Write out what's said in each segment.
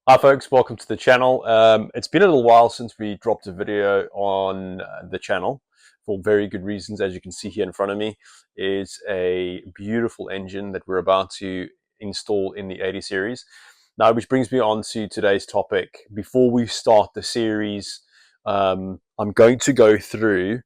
Hi folks, welcome to the channel. It's been a little while since we dropped a video on the channel for very good reasons. As you can see here in front of me is a beautiful engine that we're about to install in the 80 series. Now, which brings me on to today's topic. Before we start the series, I'm going to go through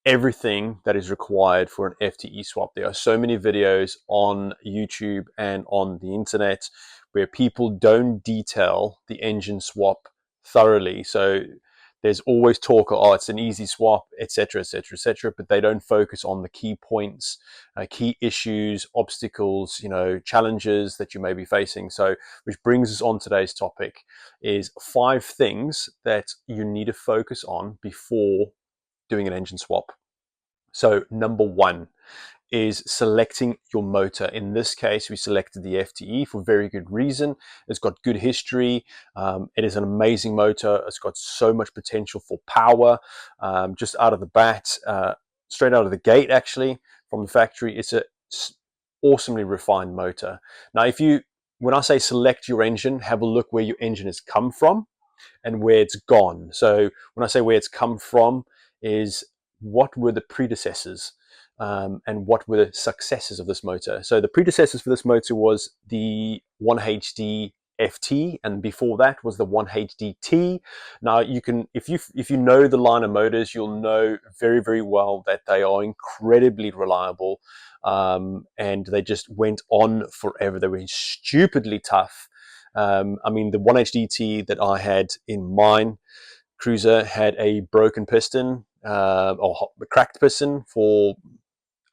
everything that is required for an FTE swap. There are so many videos on YouTube and on the internet where people don't detail the engine swap thoroughly. So there's always talk, oh, it's an easy swap, etc., etc., etc., but they don't focus on the key points, key issues, obstacles, challenges that you may be facing. So, which brings us on today's topic is 5 things that you need to focus on before doing an engine swap. So number 1 is selecting your motor. In this case, we selected the FTE for very good reason. It's got good history. It is an amazing motor. It's got so much potential for power. Just out of the bat, straight out of the gate, actually, from the factory, it's a awesomely refined motor. Now, when I say select your engine, have a look where your engine has come from and where it's gone. So when I say where it's come from is what were the predecessors and what were the successors of this motor. So the predecessors for this motor was the 1HD FT, and before that was the 1HDT. Now you can, if you know the line of motors, you'll know very, very well that they are incredibly reliable, and they just went on forever. They were stupidly tough. I mean, the 1HDT that I had in mine Cruiser had a broken piston or cracked piston for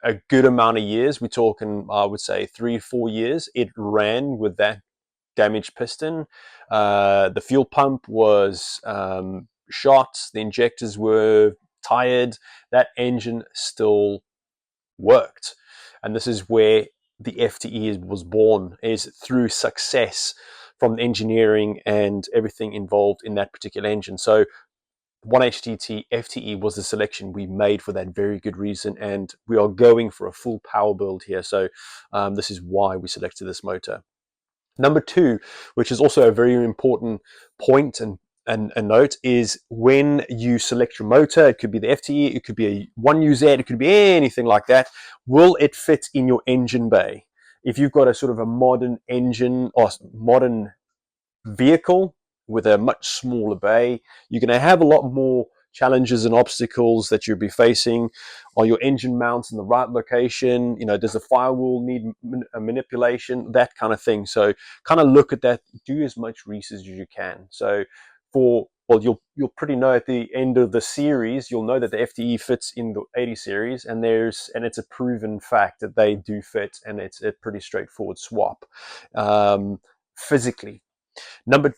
a good amount of years. We're talking, I would say, 3-4 years. It ran with that damaged piston. The fuel pump was shot. The injectors were tired. That engine still worked. And this is where the FTE was born, is through success from engineering and everything involved in that particular engine. So 1HDT FTE was the selection we made for that very good reason, and we are going for a full power build here. So this is why we selected this motor. Number 2, which is also a very important point and a note, is when you select your motor, it could be the FTE, it could be a 1UZ, it could be anything like that. Will it fit in your engine bay? If you've got a sort of a modern engine or modern vehicle with a much smaller bay, you're going to have a lot more challenges and obstacles that you'll be facing. Are your engine mounts in the right location? Does the firewall need a manipulation? That kind of thing. So kind of look at that, do as much research as you can. So you'll pretty know at the end of the series, you'll know that the FTE fits in the 80 series, and it's a proven fact that they do fit, and it's a pretty straightforward swap physically. Number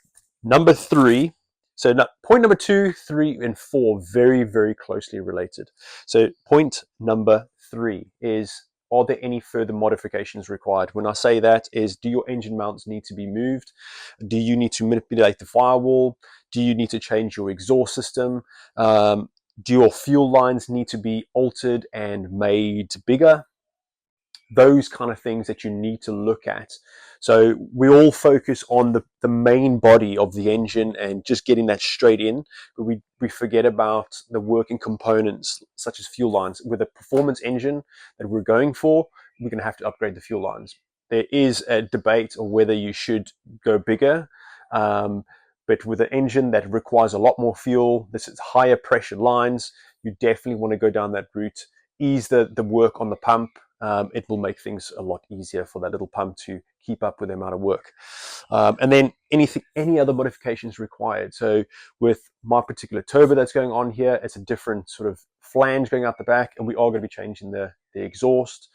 3. So point number 2, 3, and 4 very, very closely related. So point number 3 is, are there any further modifications required? When I say that is, do your engine mounts need to be moved? Do you need to manipulate the firewall? Do you need to change your exhaust system? Do your fuel lines need to be altered and made bigger? Those kind of things that you need to look at. So we all focus on the main body of the engine and just getting that straight in, but we forget about the working components such as fuel lines. With a performance engine that we're going for, we're going to have to upgrade the fuel lines. There is a debate on whether you should go bigger, but with an engine that requires a lot more fuel, this is higher pressure lines, you definitely want to go down that route. Ease the work on the pump. It will make things a lot easier for that little pump to keep up with the amount of work. And then any other modifications required. So with my particular turbo that's going on here, it's a different sort of flange going out the back, and we are going to be changing the exhaust.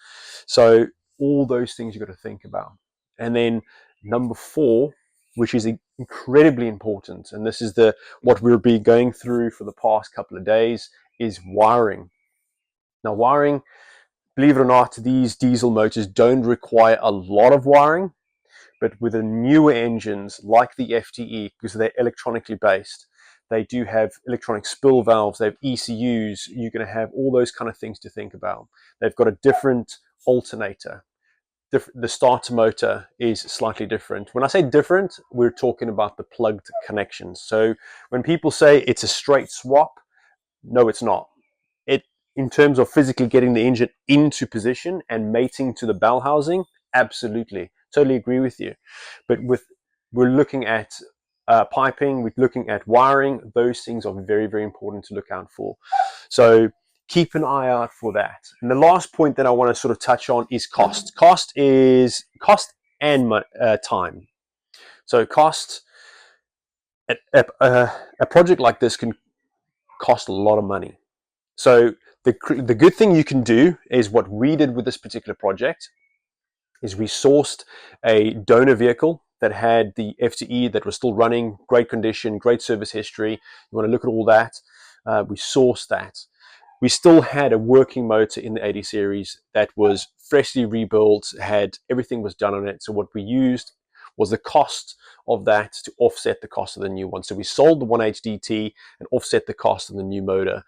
So all those things you've got to think about. And then number 4, which is incredibly important, and this is what we'll be going through for the past couple of days, is wiring. Now, wiring, believe it or not, these diesel motors don't require a lot of wiring, but with the newer engines like the FTE, because they're electronically based, they do have electronic spill valves, they have ECUs, you're going to have all those kind of things to think about. They've got a different alternator. the starter motor is slightly different. When I say different, we're talking about the plugged connections. So when people say it's a straight swap, no, it's not. It, in terms of physically getting the engine into position and mating to the bell housing, absolutely, totally agree with you. But we're looking at piping, we're looking at wiring. Those things are very, very important to look out for. So keep an eye out for that. And the last point that I want to sort of touch on is cost. Cost and time. So cost, a project like this can cost a lot of money. So the good thing you can do is what we did with this particular project is we sourced a donor vehicle that had the FTE that was still running, great condition, great service history. You want to look at all that. We sourced that. We still had a working motor in the 80 series that was freshly rebuilt, had everything was done on it. So what we used was the cost of that to offset the cost of the new one. So we sold the 1HDT and offset the cost of the new motor.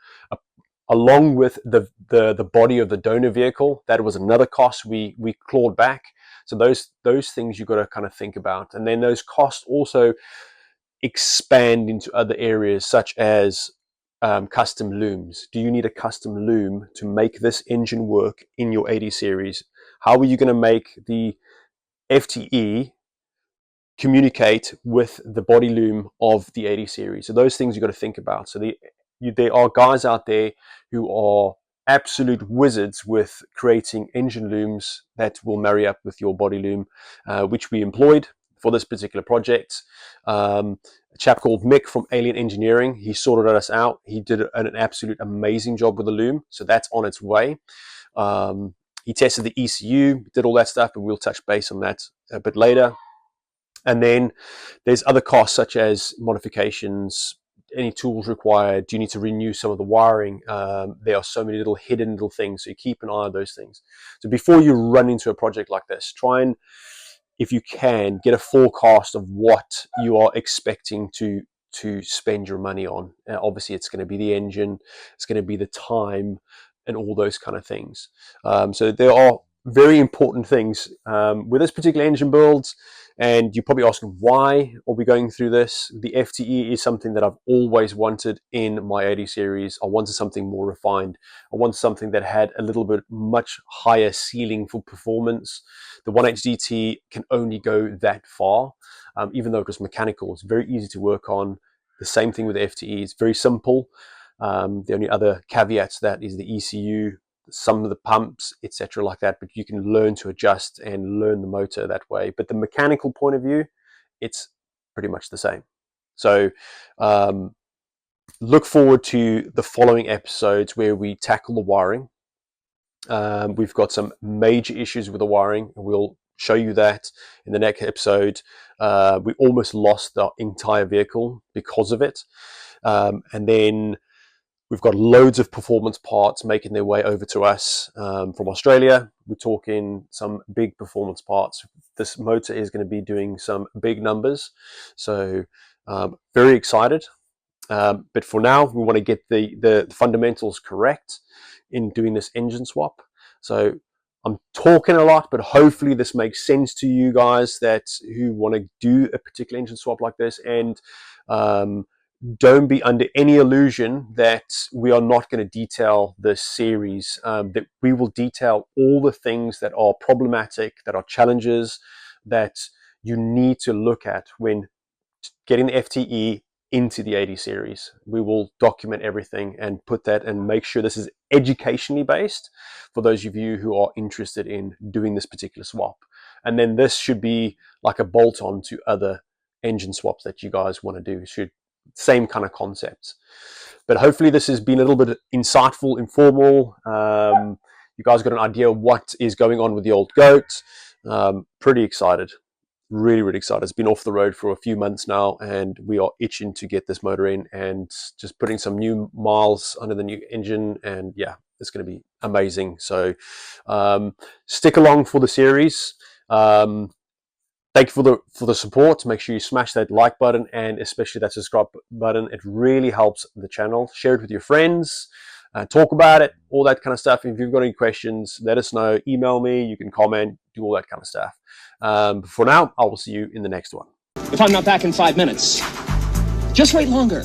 Along with the body of the donor vehicle, that was another cost we clawed back. So those things you've got to kind of think about. And then those costs also expand into other areas such as custom looms. Do you need a custom loom to make this engine work in your 80 series? How are you going to make the FTE communicate with the body loom of the 80 series? So those things you've got to think about. So there are guys out there who are absolute wizards with creating engine looms that will marry up with your body loom, which we employed for this particular project. A chap called Mick from Alien Engineering, he sorted us out. He did an absolute amazing job with the loom, so that's on its way. He tested the ECU, did all that stuff, but we'll touch base on that a bit later. And then there's other costs such as modifications, any tools required. Do you need to renew some of the wiring? There are so many little hidden little things, so you keep an eye on those things. So before you run into a project like this, try and, if you can, get a forecast of what you are expecting to spend your money on. Obviously, it's going to be the engine, it's going to be the time, and all those kind of things. So there are very important things with this particular engine build. And you're probably asking, why are we going through this? The FTE is something that I've always wanted in my 80 series. I wanted something more refined. I wanted something that had a little bit much higher ceiling for performance. The 1HDT can only go that far. Even though it was mechanical, it's very easy to work on. The same thing with the FTE. It's very simple. The only other caveat to that is the ECU, some of the pumps, etc., like that, but you can learn to adjust and learn the motor that way. But the mechanical point of view, it's pretty much the same. So look forward to the following episodes where we tackle the wiring. We've got some major issues with the wiring, and we'll show you that in the next episode. We almost lost the entire vehicle because of it. And then we've got loads of performance parts making their way over to us from Australia. We're talking some big performance parts. This motor is going to be doing some big numbers. So very excited. But for now, we want to get the fundamentals correct in doing this engine swap. So I'm talking a lot, but hopefully this makes sense to you guys that who want to do a particular engine swap like this. And don't be under any illusion that we are not going to detail this series, that we will detail all the things that are problematic, that are challenges, that you need to look at when getting the FTE into the 80 series. We will document everything and put that and make sure this is educationally based for those of you who are interested in doing this particular swap. And then this should be like a bolt-on to other engine swaps that you guys want to do. Same kind of concepts. But hopefully this has been a little bit insightful, informal. You guys got an idea of what is going on with the old goat. Pretty excited. Really, really excited. It's been off the road for a few months now, and we are itching to get this motor in and just putting some new miles under the new engine. And yeah, it's going to be amazing. So stick along for the series. Thank you for the support. Make sure you smash that like button and especially that subscribe button. It really helps the channel. Share it with your friends. talk about it, all that kind of stuff. If you've got any questions, let us know. Email me. You can comment, do all that kind of stuff. For now, I will see you in the next one. If I'm not back in 5 minutes, just wait longer.